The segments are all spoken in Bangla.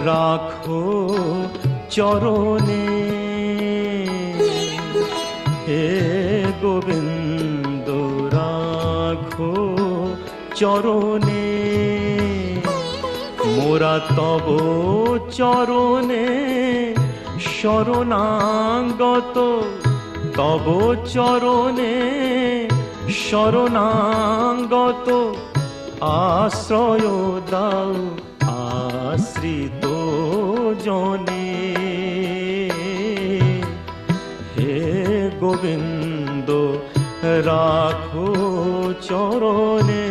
রাখো চরণে হে গোবিন্দ রাখো চরণে মোরা তব চরণে শরণাগত তব চরণে শরণাগত আশ্রয় দাও আশ্রিত জনে হে গোবিন্দ রাখো চরণে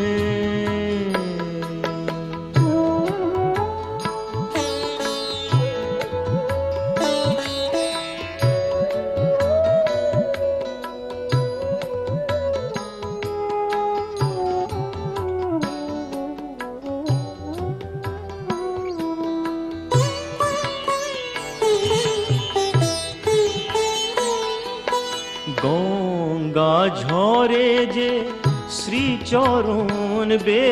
গঙ্গা ঝরে যে শ্রীচরণ বে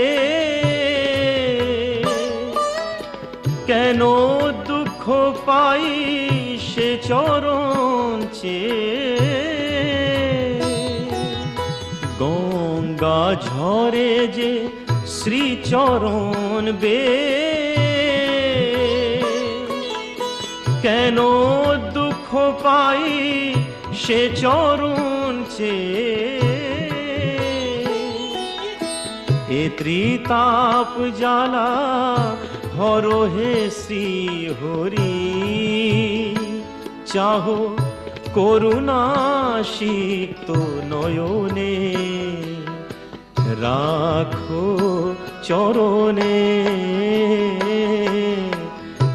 কেন দুঃখ পাই সে চরণ চেয়ে গঙ্গা ঝরে যে শ্রীচরণ বে কেন দুঃখ পাই সে চরণ চেয়ে এ ত্রিতাপ জ্বালা হরো হে শ্রী হরি চাহো করুণা সিক্ত নয়নে রাখো চরণে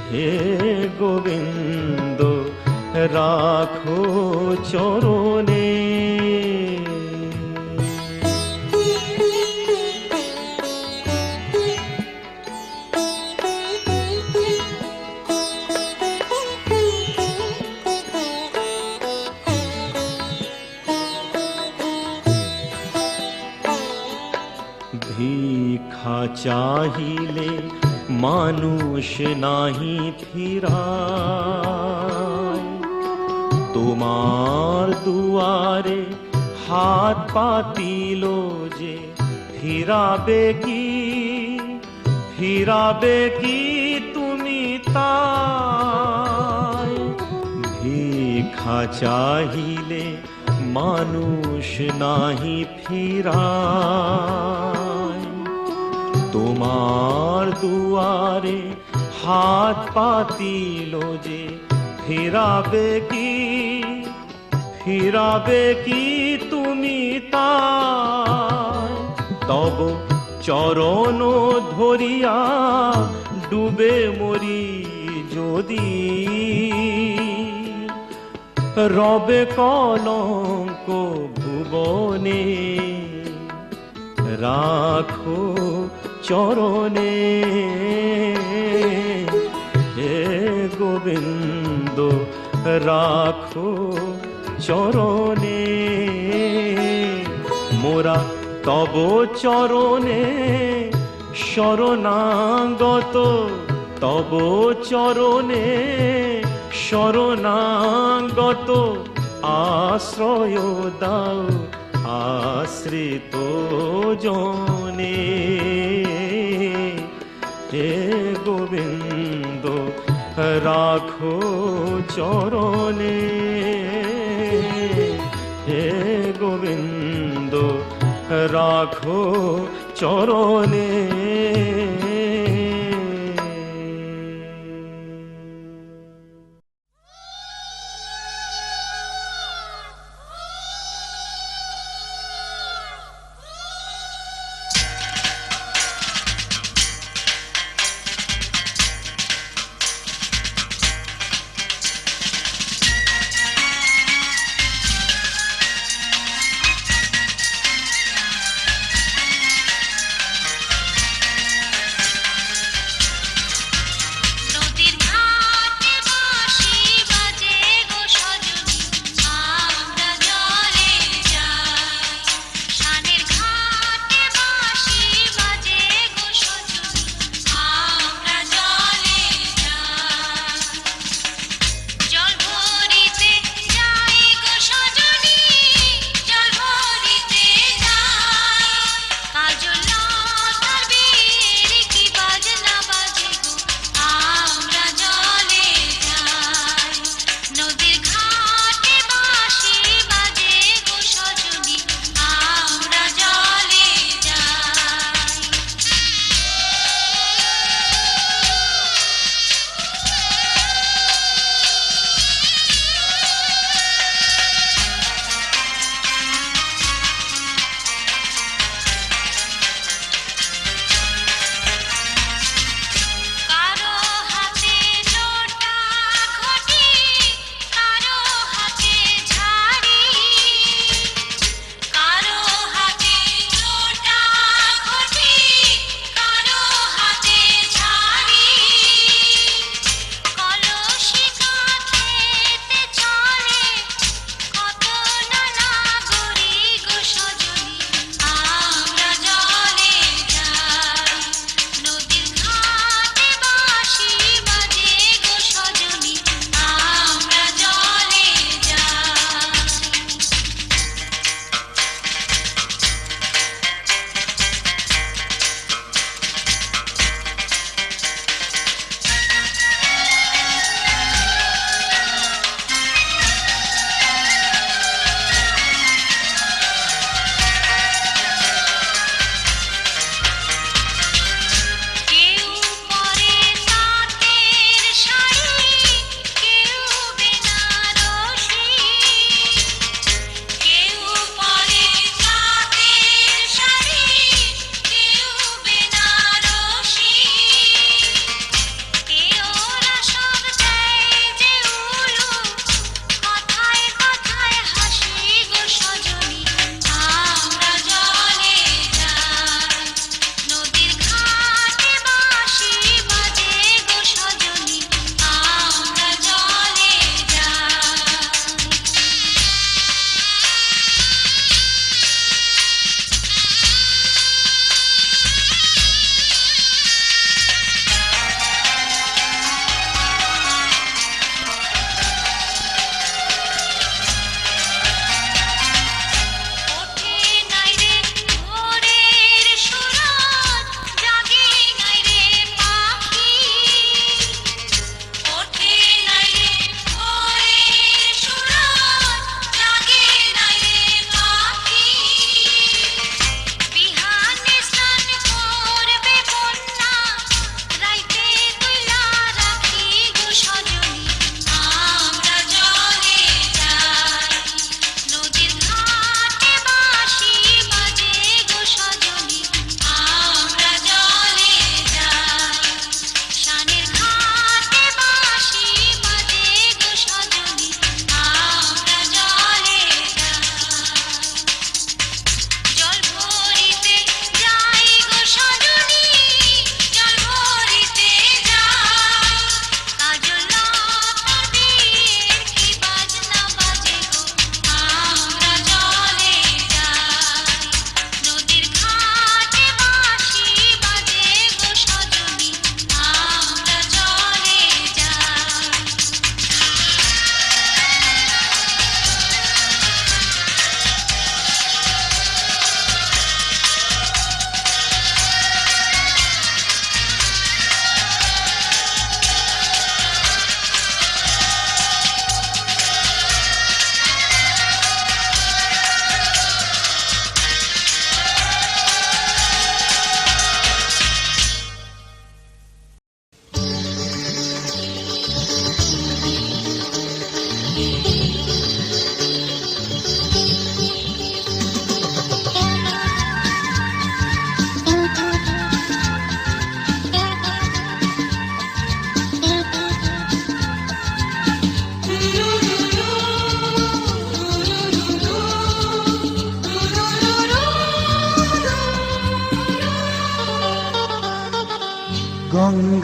হে গোবিন্দ রাখো চরণে ভিক্ষা চাহিলে মানুষ নাহি ফিরায় তোমার দুয়ারে হাত পাতিল যে ফিরাবে কি তুমি তাই ভিক্ষা চাহিলে মানুষ নাহি ফিরায় তোমার দুয়ারে হাত পাতিল যে ফিরাবে কি তুমি তাই তব চরণ ধরিয়া ডুবে মরি যদি রবে কলঙ্ক ভুবনে রাখো চরণে হে গোবিন্দ রাখো চরণে মোরা তব চরণে শরণাগত তব চরণে শরণাগত আশ্রয় দাও আশ্রিত জনে হে গোবিন্দ রাখো চরণে হে গোবিন্দ রাখো চরণে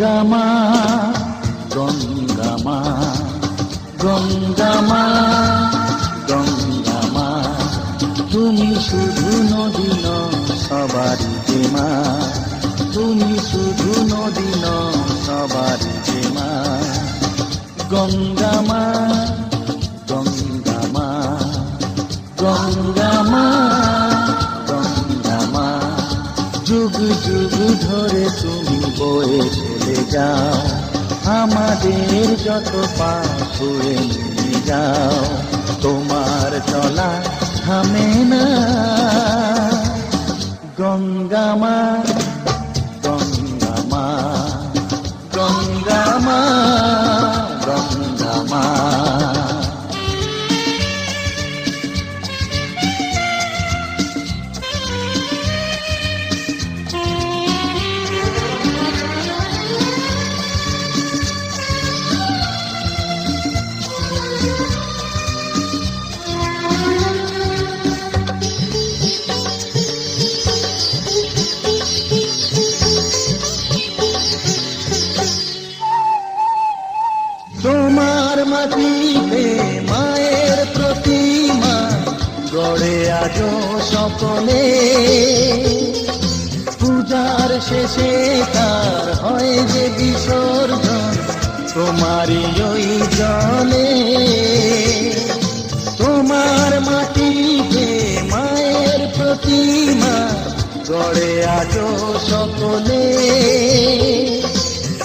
গঙ্গামা গঙ্গামা গঙ্গামা গঙ্গামা, তুমি শুধু নদী নও সবারই যে মা, তুমি শুধু নদী নও সবারই যে মা। গঙ্গামা গঙ্গামা গঙ্গামা গঙ্গামা, যুগ যুগ ধরে তুমি বয়ে চলে যাও, আমাদের যত পাপ ছুঁয়ে নিয়ে যাও। তোমার চলা থামে না। গঙ্গামা গঙ্গামা গঙ্গামা গঙ্গামা। তোমার মাটিতে মায়ের প্রতিমা গড়ে আজো সকলে, পূজার শেষে তার হয় যে বিসর্জন তোমারই ওই জলে। তোমার মাটিতে মায়ের প্রতিমা গড়ে আজো সকলে,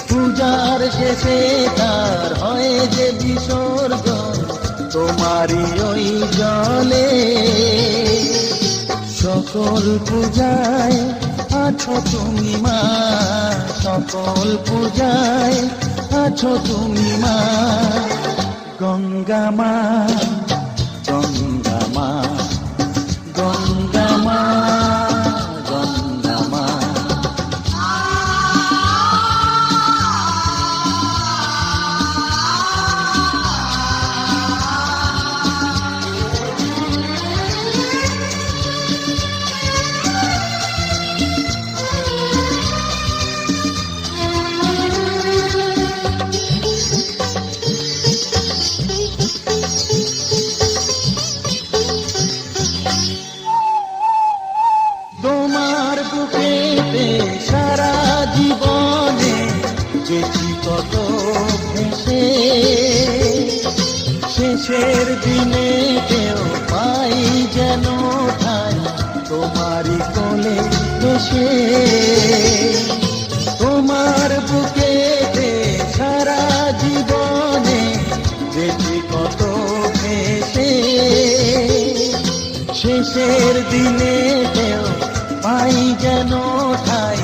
পূজার শেষে তার হয় যে বিসর্জন তোমারই ওই জলে। সকল পূজায় আছো তুমি মা, সকল পূজায় আছো তুমি মা। গঙ্গামা গঙ্গামা গঙ্গামা গঙ্গামা। তোমার বুকেতে সারা জীবনে যেছি কত ভেসে, শেষের দিনে কেউ পাই যেন ঠাই তোমারই কোলে এসে। তোমার বুকেতে সারা জীবনে যেছি কত ভেসে, শেষের দিনে কেউ পাই যেন ঠাই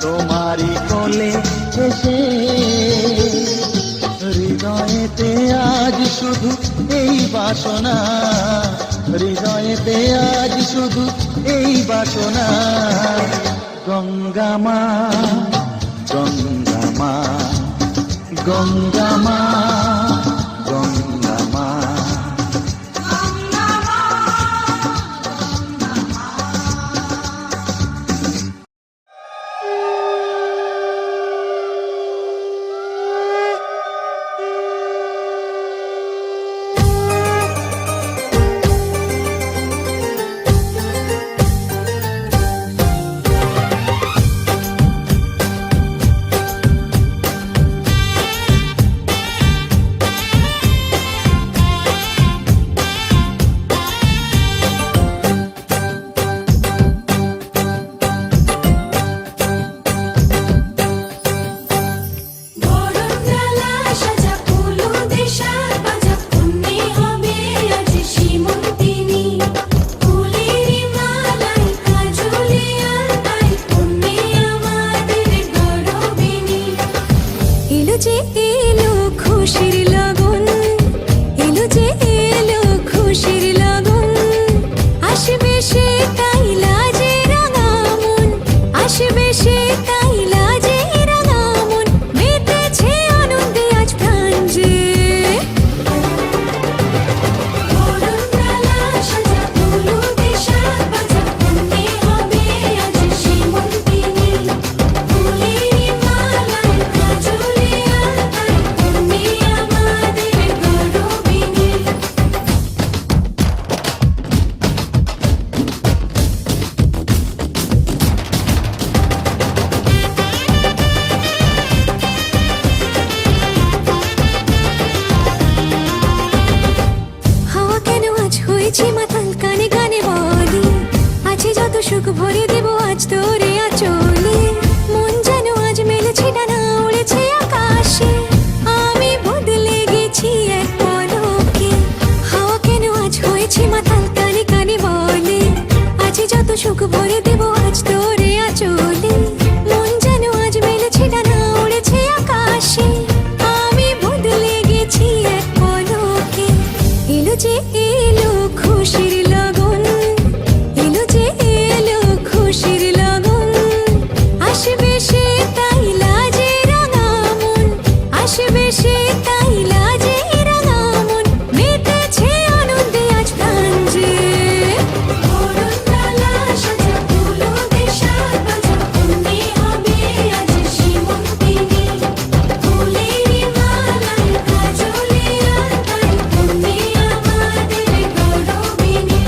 তোমারই কোলে এসে। হৃদয়েতে আজ শুধু এই বাসনা, হৃদয়েতে আজ শুধু এই বাসনা। গঙ্গামা গঙ্গামা গঙ্গামা গঙ্গামা। সুখ ভরে দেব আজ তোরে আঁচলে মন যেন আজ মেলেছে ডানা উড়েছে আকাশে আমি বদলে গেছি এক পলকে হাওয়া কেন আজ হয়েছে মাতাল কানে কানে বলে আজ যত সুখ ভরে দেব আজ তোরে আঁচলে মন যেন আজ মেলেছে ডানা উড়েছে আকাশে আমি বদলে গেছি এক পলকে এলো যে এলো খুশির লগন এলো যে এলো খুশির লগন আসবে সে তাই লাজে রাঙা মন আসবে সে তাই লাজে রাঙা মন মেতেছে আনন্দে আজ প্রাণ যে বরণডালা সাজা ফুলো দেশার বাজা বন্দি হবে আজ সীমন্তিনী ফুলেরই মালায় কাজলে আঁকায় তুমি আমাদের গৌরবিনী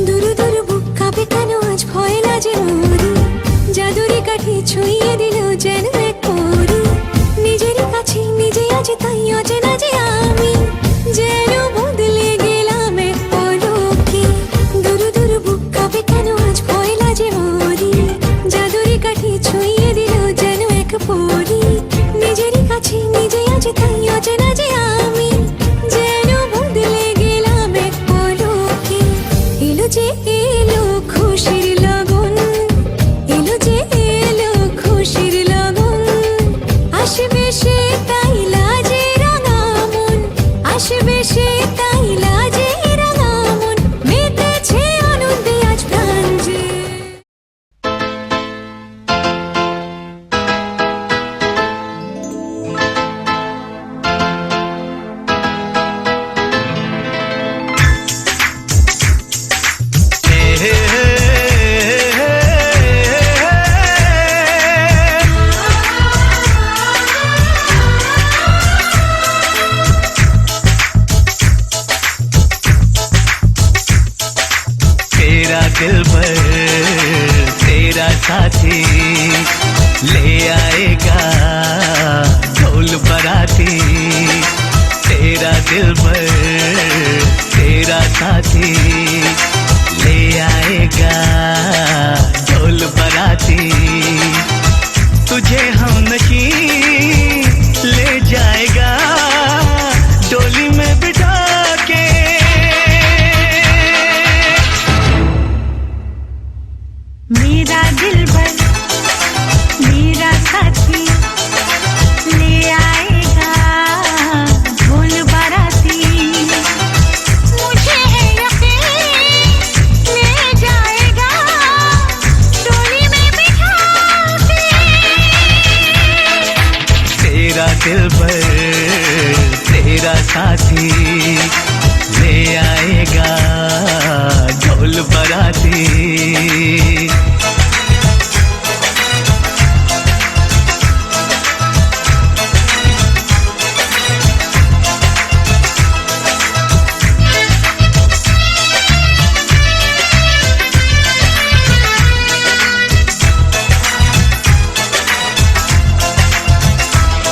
দুরু দুরু বুক কাঁপে কেন আজ ভয় লাজে মরি জাদুরি কাঠি ছুঁয়ে দিল যেন এক পরি নিজেরই কাছে নিজে আছে তাই অচেনা যে আমি যেন বদলে গেলাম এক পলকে দুরু দুরু বুক কাঁপে কেন আজ ভয় লাজে মরি জাদুরি কাঠি ছুঁয়ে দিল যেন এক পরি নিজেরই কাছে নিজে আছে তাই অচেনা যে আমি যেন বদলে গেলাম এক পলকে এলো যে এলো খুশির লগন এলো যে এলো খুশির লগন আসবে সে তাই লাজে রাঙা মন আসবে সে তাই লাজে রাঙা মন মেতেছে আনন্দে আজ প্রাণ যে तेरा दिल भर तेरा साथी ले आएगा ढोल बराती तेरा दिल भर तेरा साथी ले आएगा ढोल बराती तुझे हम नशी ले जाएगा डोली में बिठा के मेरा दिलबर मेरा साथी ले आएगा ढोल बाराती मुझे है यकीन ले जाएगा डोली में बिठा के तेरा दिलबर तेरा साथी ले आएगा ढोल बराती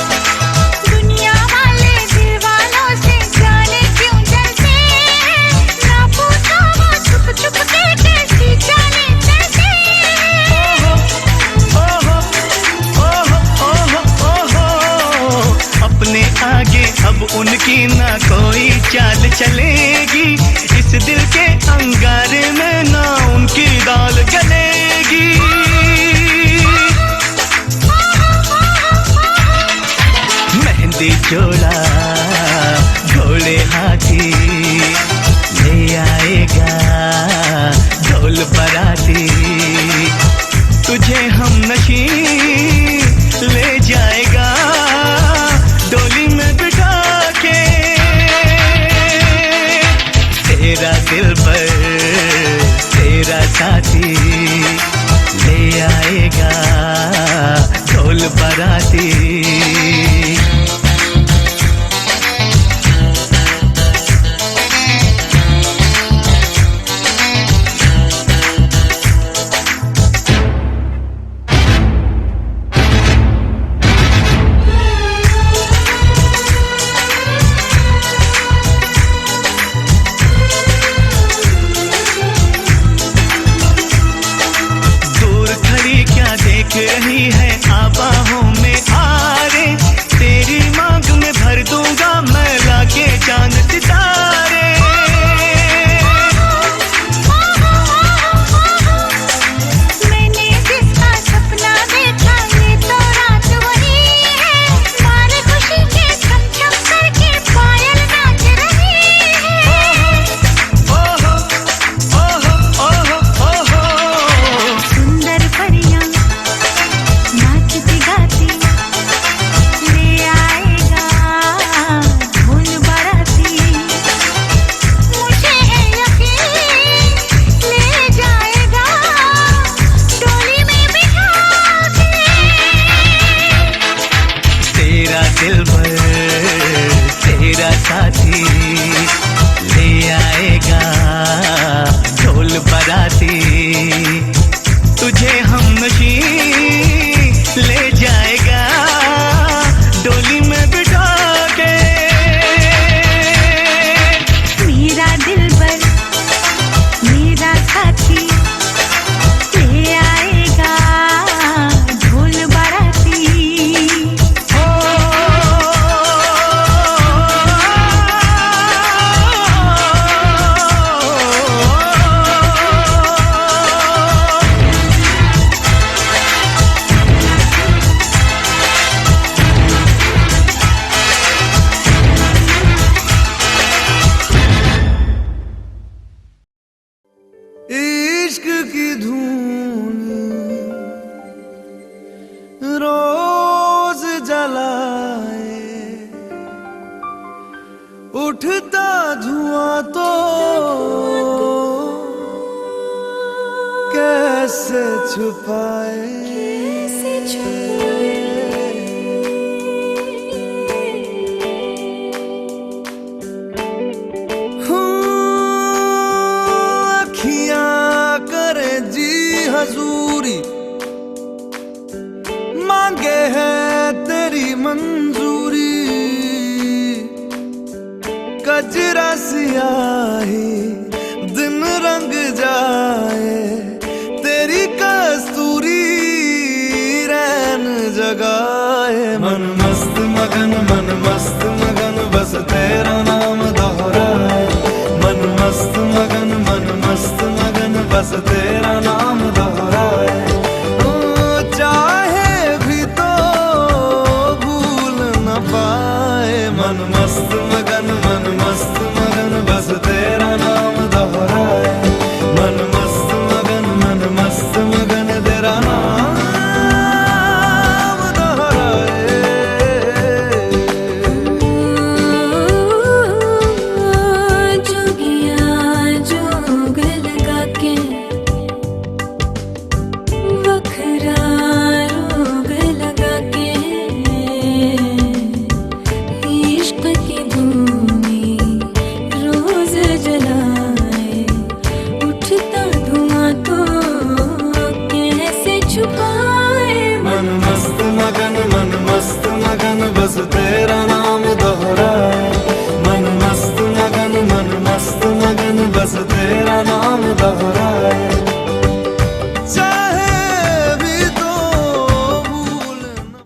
दुनिया वाले दीवानों से जाने क्यों जलते ना पूछो वो छुप छुप के कैसी जाने चलते ओहो ओहो ओहो ओहो अपने आगे अब उनकी ना कोई चाल चलेगी इस दिल के अंगारे में ना उनकी दाल गलेगी मेहंदी जोड़ा घोड़े हाथी ले आएगा ढोल बराती तुझे हम नशी ले जाएगा डोली में बिठा के तेरा दिलबर तेरा साथी ले आएगा ढोल बराती दिलबर तेरा साथी ले आएगा ढोल बराती, तुझे हमनशी ले जाएगा डोली में बिठा के। मेरा दिलबर मेरा साथी ले आएगा ढोल बाराती। इश्क की धून रोज जलाए, उठता धुआं तो कैसे छुपाए। हजूरी मांगे है तेरी मंजूरी, कजरा सियाही दिन रंग जाए, तेरी कस्तूरी रैन जगाए। मन मस्त मगन बस तेरा नाम दोहराए। मन मस्त मगन बस तेरा नाम दोहराए। चाहे भी तो भूल न पाए। मन मस्त मगन बस तेरा नाम दोहराए। मन मस्त मगन तेरा नाम दोहराए। जोगिया जोग लगा के वखरा रोग लगा के, इश्क की धूनी रोज जलाए, उठता धुआं तो कैसे छुपाए। मन मस्त मगन बस तेरा नाम दोहराए। मन मस्त मगन बस तेरा नाम दोहराए। चाहे भी तो भूल न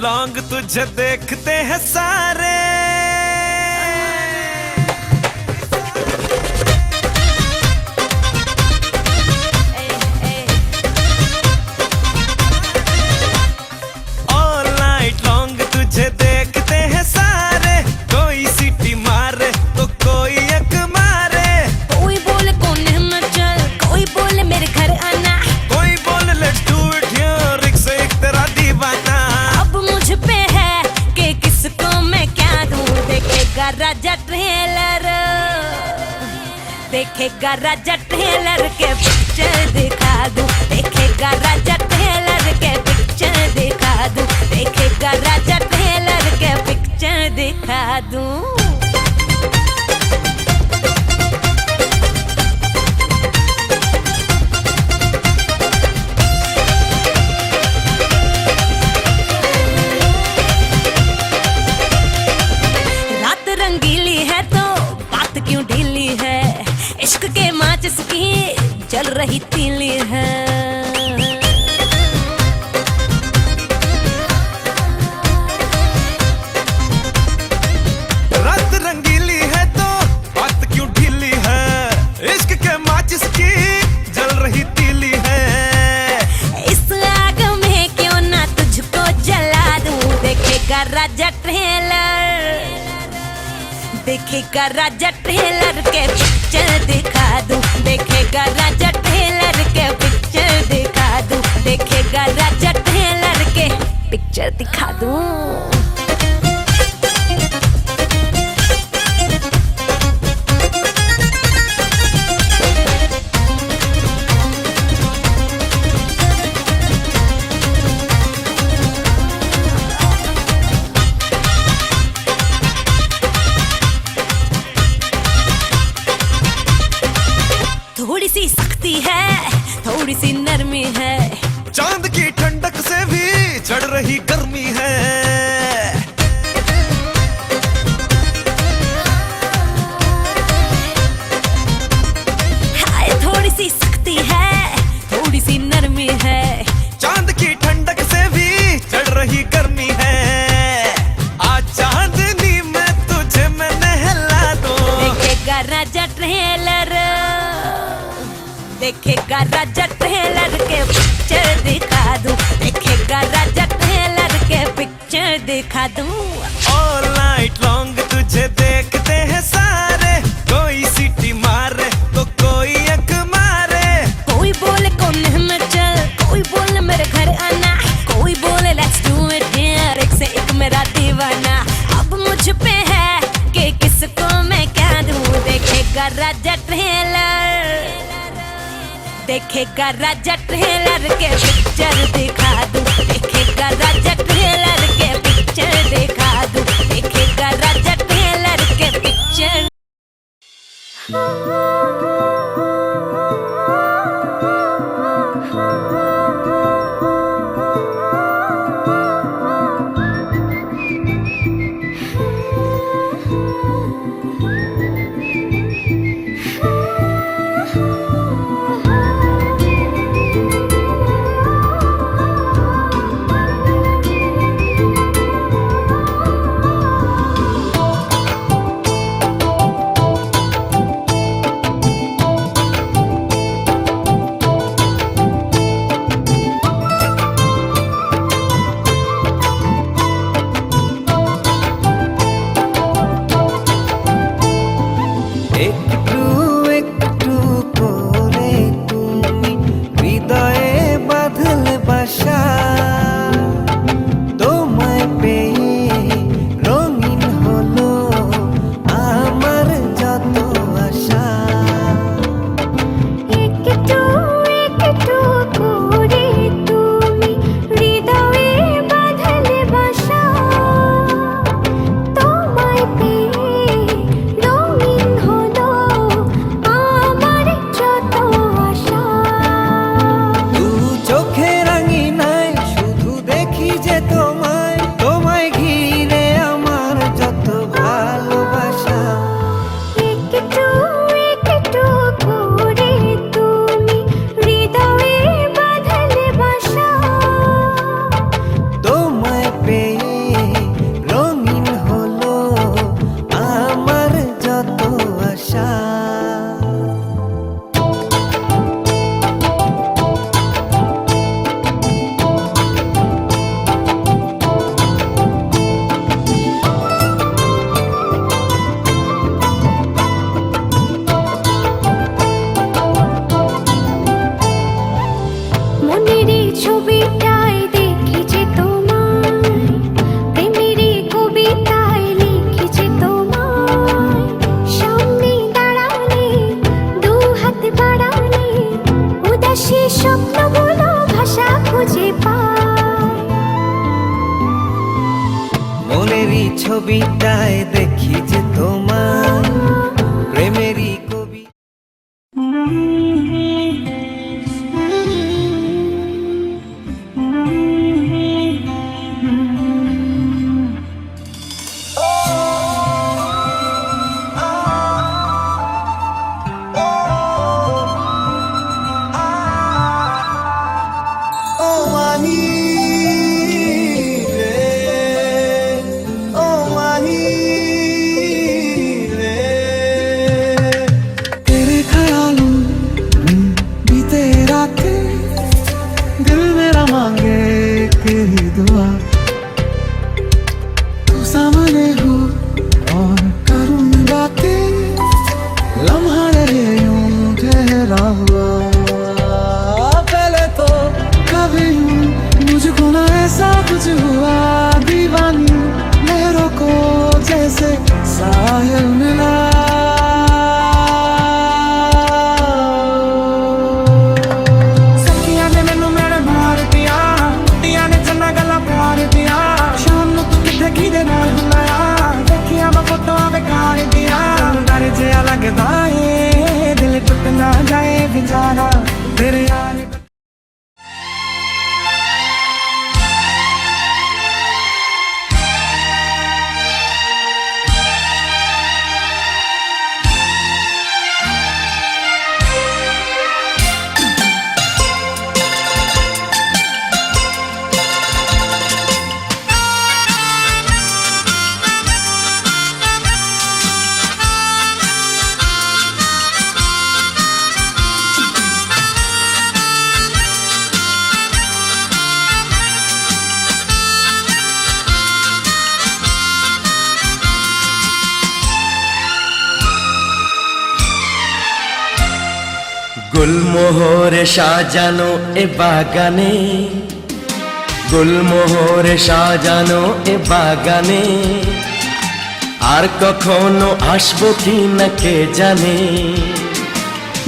लॉन्ग तुझे देखते हैं सारे, ऑल नाइट लॉन्ग तुझे देखते हैं सारे। कोई सीटी मारे तो कोई एक मारे, कोई बोले कोने में चल, कोई बोले मेरे घर आना, कोई बोले लेट्स डू इट हियर, एक से एक तेरा दीवाना। अब मुझ पे है कि किसको मैं क्या दूं। देखेगा राजा ट्रेलर, देखेगा राजा ट्रेलर के पिक्चर दिखा दूं। देखेगा राजा ट्रेलर के पिक्चर दिखा दूं। देखेगा राजा ट्रेलर के पिक्चर दिखा दूं। रात रंगीली है तो बात क्यों ढीली है, इश्क के माचिस की जल रही तीली है। रात रंगीली है तो बात क्यों ढीली है, इश्क के माचिस की जल रही तीली है। इस आग में क्यों ना तुझको जला दूं। देखेगा राजा ट्रेलर, देखेगा राजा ट्रेलर के पिक्चर दिखा दूं, देखेगा राजा ट्रेलर के पिक्चर दिखा दूं, देखेगा राजा ट्रेलर के पिक्चर दिखा दूं। थोड़ी सी सख्ती है, थोड़ी सी नरमी है, चांद की ठंडक से भी चढ़ रही गर्मी है। हाय थोड़ी सी सख्ती है, थोड़ी सी नरमी है, चांद की ठंडक से भी चढ़ रही गर्मी है। आज चांदनी में तुझे मैं नहला दूं, देखेगा राजा ट्रेलर, देखेगा राजा ट्रेलर के पिक्चर दिखा दूं, देखेगा राजा ट्रेलर के पिक्चर दिखा दूं। ऑल नाइट लॉन्ग तुझे देखते हैं सारे, कोई सीटी मारे तो कोई अख मारे। कोई बोले कोने में चल, कोई बोले मेरे घर आना, कोई बोले लेट्स डू इट हियर, एक से एक मेरा दीवाना। अब मुझ पे है कि किसको मैं क्या दूं, देखेगा राजा ट्रेलर, देखेगा राजा ट्रेलर के पिक्चर दिखा दूं, देखेगा राजा ट्रेलर के पिक्चर दिखा दूं, देखेगा राजा ट्रेलर के पिक्चर। একটু একটু করে তুমি হৃদয়ে বাঁধলে বাসা, তোমায় পেয়ে রঙিন হলো আমার যত আশা। একটু একটু করে তুমি হৃদয়ে বাঁধলে বাসা, তোমায় পেয়ে রঙিন হলো আমার যত আশা। দু চোখে রাঙিনায় শুধু দেখি যে তোমায়, তোমায় ঘিরে আমার যত ভালোবাসা। একটু একটু করে তুমি হৃদয়ে বাঁধলে বাসা, তোমায় পেয়ে রঙিন হলো আমার যত আশা। মনেরই ছবিটায় দেখেছি তোমায়, প্রেমেরই কবিতায় লিখেছি তোমায়। সামনে দাঁড়ালে, দু হাত বাড়ালে, উদাসী স্বপ্নগুলো ভাষা খুঁজে পায়। মনেরই ছবিটায় দেখি যে তোমার প্রেমেরই কবি। ও মাহি রে, ও মাহি গুলমোহরে সাজানো এ বাগানে, গুলমোহরে সাজানো এ বাগানে আর কখনো আসবো কি না কে জানে।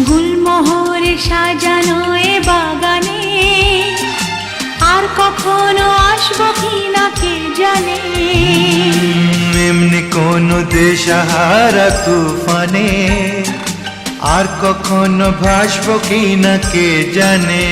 গুলমোহরে সাজানো এ বাগানে আর কখনো আসবো কি না কে জানে। এমনি কোনো দেশহারা তুফানে আর কখনো ভাসবো কি না কে জানে।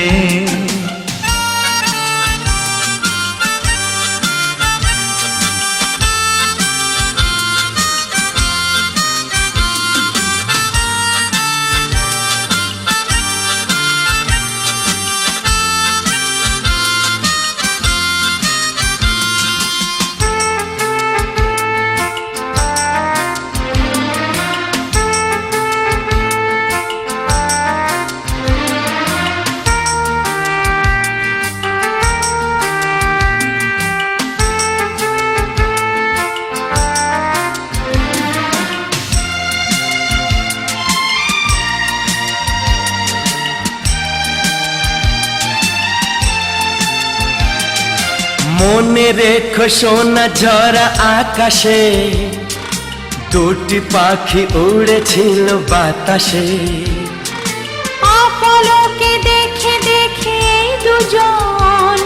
মনে রেখো সোনা ঝরা আকাশে দুটি পাখি উড়েছিল বাতাসে। আপলকে দেখে দেখে দুজন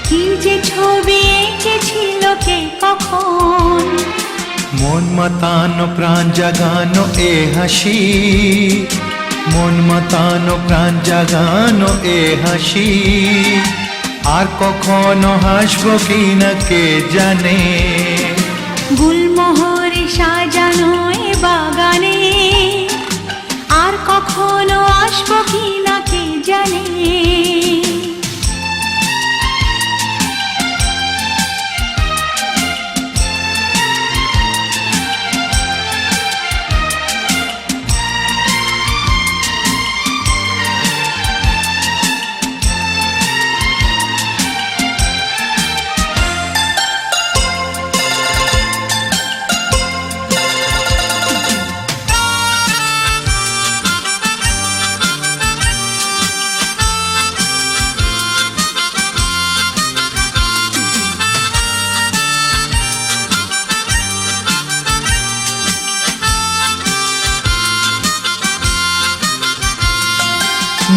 কি যে ছবি এঁকেছিল কে কখন। মন মাতানো প্রাণ জাগানো এ হাসি, মন মাতানো প্রাণ জাগানো এ হাসি আর কখনো হাসবো কি না কে জানে। গুলমোহরে সাজানো এ বাগানে আর কখনো আসবো কি না কে জানে।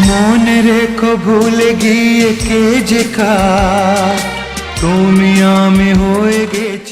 মনে রেখো ভুলে গিয়ে কে যে কা তুমি আমি হয়ে গেছি।